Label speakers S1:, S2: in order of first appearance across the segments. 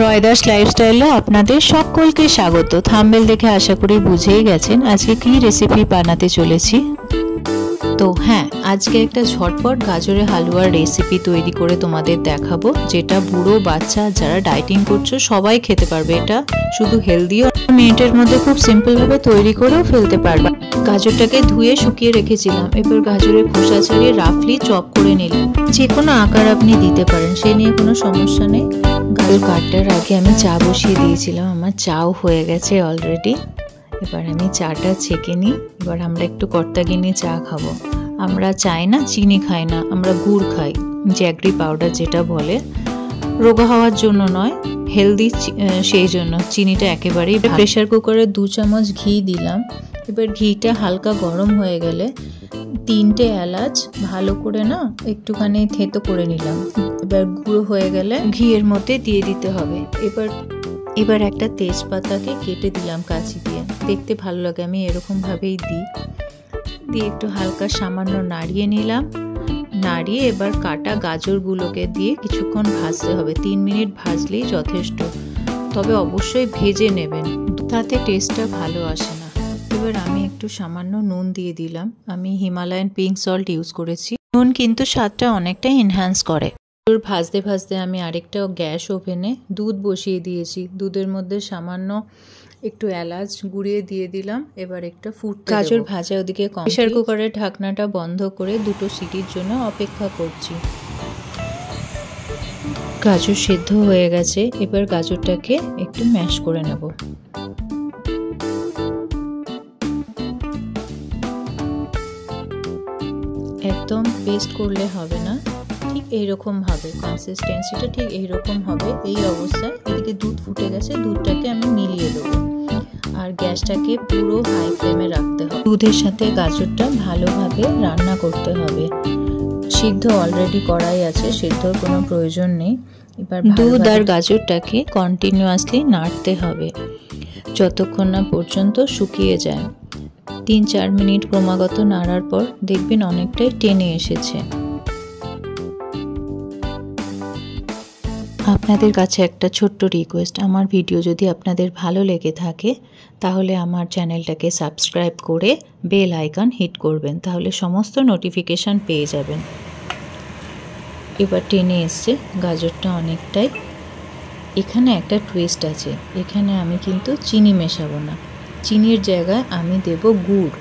S1: রয়দাস লাইফস্টাইলে আপনাদের সকলকে স্বাগত। থাম্বনেল দেখে আশা করি বুঝেই গেছেন আজকে কি রেসিপি বানাতে চলেছি। তো হ্যাঁ, আজকে একটা ঝটপট গাজরের হালুয়ার রেসিপি তৈরি করে তোমাদের দেখাবো, যেটা বুড়ো বাচ্চা যারা ডায়েটিং করছো সবাই খেতে পারবে। এটা শুধু হেলদি, মিনিটের মধ্যে খুব সিম্পলভাবে তৈরি করেও ফেলতে পারবে। গাজরটাকে ধুয়ে শুকিয়ে রেখেছিলাম, এবার গাজরের খোসা ছাড়িয়ে রাফলি চপ করে নিলাম। যে কোনো আকার আপনি দিতে পারেন, সে নিয়ে কোনো সমস্যা নেই। গাজর কাটার আগে আমি চা বসিয়ে দিয়েছিলাম, আমার চাও হয়ে গেছে অলরেডি। এবার আমি চাটা ছেঁকে নিই। এবার আমরা একটু কর্তাগিনি চা খাবো। আমরা চাই না, চিনি খাই না, আমরা গুড় খাই, জ্যাগরি পাউডার যেটা বলে। রোগা হওয়ার জন্য নয়, হেলদি, সেই জন্য চিনিটা একেবারেই। প্রেশার কুকারে 2 চামচ ঘি দিলাম। এবার ঘিটা হালকা গরম হয়ে গেলে 3টে এলাচ ভালো করে না একটুখানি থেতো করে নিলাম। এবার গুঁড়ো হয়ে গেলে ঘিয়ের মধ্যে দিয়ে দিতে হবে। এবার একটা তেজপাতাকে কেটে দিলাম কাঁচি দিয়ে, দেখতে ভালো লাগে, আমি এরকম ভাবেই দিই। দিয়ে একটু হালকা সামান্য নাড়িয়ে নিলাম। নাড়িয়ে এবার কাটা গাজরগুলোকে দিয়ে কিছুক্ষণ ভাজতে হবে। 3 মিনিট ভাজলেই যথেষ্ট, তবে অবশ্যই ভেজে নেবেন, তাতে টেস্টটা ভালো আসে না। এবার আমি একটু সামান্য নুন দিয়ে দিলাম। আমি হিমালয়ান পিঙ্ক সল্ট ইউজ করেছি। নুন কিন্তু স্বাদটা অনেকটা এনহ্যান্স করে। ভাজতে ভাজতে আমি আরেকটা গ্যাস ওভেনে দুধ বসিয়ে দিয়েছি। দুধের মধ্যে সামান্য একটু এলাচ গুঁড়িয়ে দিয়ে দিলাম। এবার একটা ফুটতে গাজর ভাজা ওদিকে প্রেসার কুকারের ঢাকনাটা বন্ধ করে 2টো সিটির জন্য অপেক্ষা করছি। গাজর সেদ্ধ হয়ে গেছে। এবার গাজরটাকে একটু ম্যাশ করে নেব। একদম পেস্ট করলে হবে না, ঠিক এইরকম হবে কনসিস্টেন্সিটা, ঠিক এইরকম হবে। এই অবস্থায় এদিকে দুধ ফুটে গেছে, দুধটাকে আমি মিলিয়ে দেবো। আর গ্যাসটাকে পুরো হাই ফ্লেমে রাখতে হবে। দুধের সাথে গাজরটা ভালোভাবে রান্না করতে হবে। সিদ্ধ অলরেডি করাই আছে, সিদ্ধর কোনো প্রয়োজন নেই। এবার দুধ আর গাজরটাকে কন্টিনিউয়াসলি নাড়তে হবে যতক্ষণ না পর্যন্ত শুকিয়ে যায়। 3-4 মিনিট ক্রমাগত নাড়ার পর দেখবেন অনেকটাই টেনে এসেছে। আপনাদের কাছে একটা ছোট্ট রিকোয়েস্ট, আমার ভিডিও যদি আপনাদের ভালো লেগে থাকে তাহলে আমার চ্যানেলটাকে সাবস্ক্রাইব করে বেল আইকন হিট করবেন, তাহলে সমস্ত নোটিফিকেশান পেয়ে যাবেন। এবার টেনে এসছে গাজরটা অনেকটাই। এখানে একটা টুইস্ট আছে, এখানে আমি কিন্তু চিনি মেশাবো না। চিনির জায়গায় আমি দেব গুড়।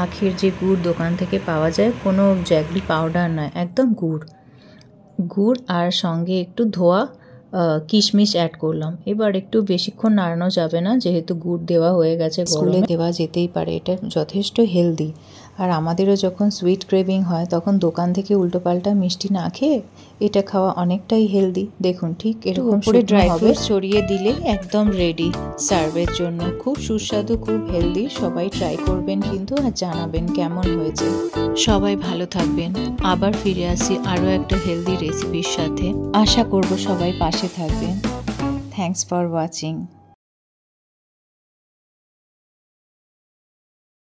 S1: আখের যে গুড় দোকান থেকে পাওয়া যায়, কোনো জ্যাগরি পাউডার নয়, একদম গুড় আর সঙ্গে একটু ধোয়া কিশমিশ অ্যাড করলাম। এবার একটু বেশিক্ষণ নাড়ানো যাবে না, যেহেতু গুড় দেওয়া হয়ে গেছে। স্কুলে দেওয়া যেতেই পারে, এটা যথেষ্ট হেলদি। আর আমাদেরও যখন সুইট ক্রেভিং হয় তখন দোকান থেকে উল্টোপাল্টা মিষ্টি না খেয়ে এটা খাওয়া অনেকটাই হেলদি। দেখুন ঠিক এরকম করে ড্রাই ফ্রুটস ছড়িয়ে দিলে একদম রেডি সার্ভের জন্য। খুব সুস্বাদু, খুব হেলদি। সবাই ট্রাই করবেন কিন্তু, আর জানাবেন কেমন হয়েছে। সবাই ভালো থাকবেন। আবার ফিরে আসি আরও একটা হেলদি রেসিপির সাথে। আশা করব সবাই পাশে থাকবেন। Thanks for watching.